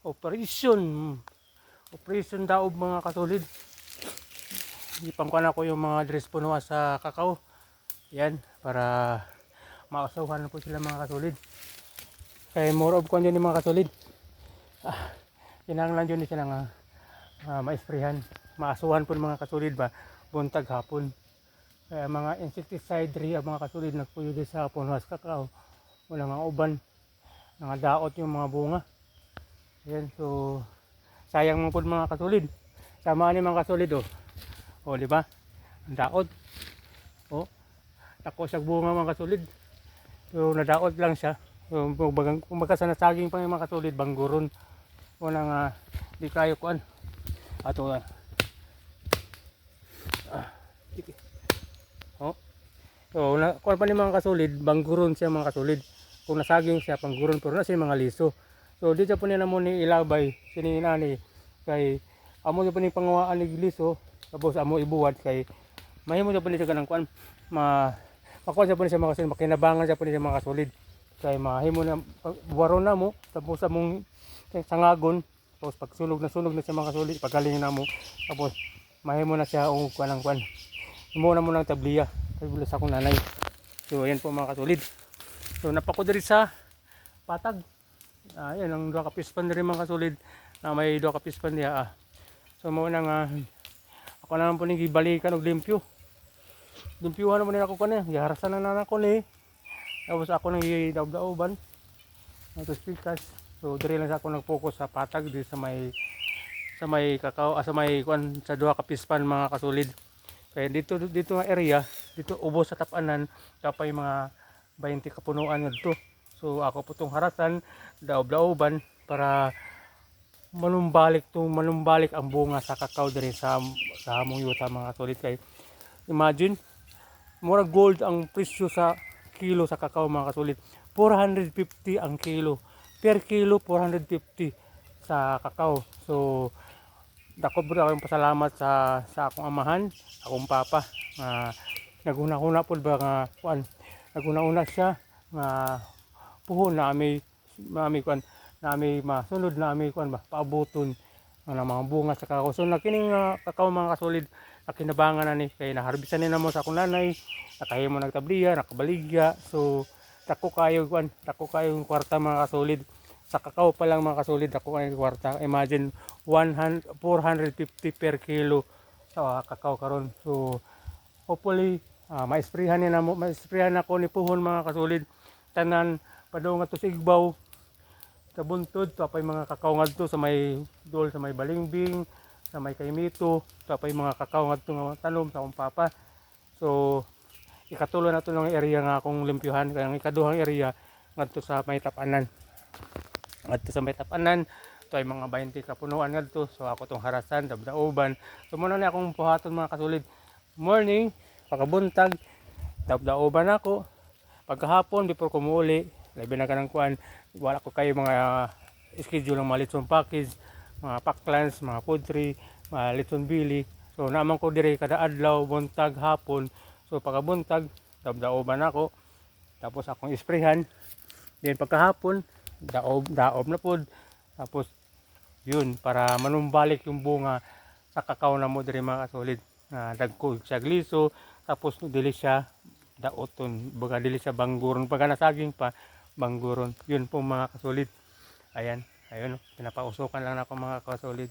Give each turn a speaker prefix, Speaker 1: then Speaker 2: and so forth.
Speaker 1: operation. Operation daob mga kasulid. Ipangkuhan ako yung mga dress punuan sa kakao. Yan, para mausawan po sila mga kasulid. Kaya more of kuhan yun mga kasulid. Kinahanglan yun sila nga maisprehan. Maasuhan po mga kasulid ba, buntag hapon. Kaya mga insecticide ang mga kasulid nagpuyo din sa punuan sa kakao. Wala nga uban, daot yung mga bunga. Yan, so sayang mo po mga kasulid. Sama ni mga kasulid oh, di ba? Ang daot. Oh, ako sa bunga mga kasulid. So nadaot lang siya. So kung baga sa nasaging pang mga kasulid, bangguron. Wala nga di kayo kuan. Ato oh. So kuan pa ni mga kasulid, bangguron siya mga kasulid. Kung nasaging siya pangguron pero na siya mga liso. So di siya po niya mo ni ilabay sininani kay amo niya po ni pangawaan ni liso tapos amo ibuwad kay mahimo siya po ni siya kanang kuan makuha siya po ni siya mga kasulid, makinabangan siya po ni siya mga kasulid kay mahimo na buwaro na mo tapos among sangagon tapos pag sunog na siya mga kasulid pagaling na mo tapos mahimo na siya og kuan imo na mo ng tabliya sa akong nanay. So ayan po mga kasulid. So napako diri sa patag. Ayan ang duha ka pispan diri mga kasulid na may duha ka pispan diha. So mao na nga ako na lang po ni gibalikan og limpyo. Limpyuhan mo nila ako kanina, giharasan na nako ni. Tapos ako nang gidaog-daoban. Tapos pikas. So diri lang sa ako nag-focus sa patag di sa may kakao, sa may kuan sa duha ka pispan mga kasulid. Kaya dito nga area, dito ubos sa tapanan, kapay mga 20 kapunuan ngadto. So ako po tong harasan, daob-daoban para manumbalik ang bunga sa kakao diri sa among yuta mga kasulid. Kay imagine mura gold ang presyo sa kilo sa kakao mga kasulid. 450 ang kilo. Per kilo 450 sa kakao. So dako bro akong pasalamat sa akong amahan, akong papa. Naguna-una pud ba nga kuan. Naguna-una siya nga puhon na ami kuan na ami masunod na ami kuan ba paaboton ang mga bunga sa kakao. So nakining kakao mga kasulid nakinabangan na ni kay naharbisan ni namo sa akong nanay, nakahimo nagtabliya, nakabaligya. So dako kayo kwarta mga kasulid sa kakao pa lang mga kasulid, dako kayo kwarta. Imagine 450 per kilo sa kakao karon. So hopefully maisprehan ni namo, maisprehan ako ni puhon mga kasulid tanan padung nga to sa Igbaw sa buntod tapay mga kakao ngadto sa may dol sa may Balingbing, sa may Kaimito, tapay mga kakao ngadto nga tanom sa akong papa. So ikatulo na to ng area nga akong limpyuhan kaya ang ikaduhang area ngadto sa may tapanan. Ngadto sa may tapanan to ay mga 20 kapunuan ngadto. So ako tong harasan, daob-daoban. So muna na akong buhaton mga kasulid. Morning, pagkabuntag, daob-daoban ako. Pagkahapon before ko muuli, labi na kanang kuan, wala ko kayo mga schedule ng mga litson package, mga packlans, mga poultry, mga litson bili. So naman ko dire kada adlaw, buntag, hapon. So pagkabuntag, daob-daoban ako. Tapos akong isprehan. Then pagkahapon, daob na pod. Tapos yun para manumbalik yung bunga sa kakao na mo dire mga kasulid. Dagko siya gliso, tapos dili siya daoton, baga dili siya bangguron, pagka nasaging pa bangguron. Yun po mga kasulid. Ayun, pinapausukan lang ako mga kasulid.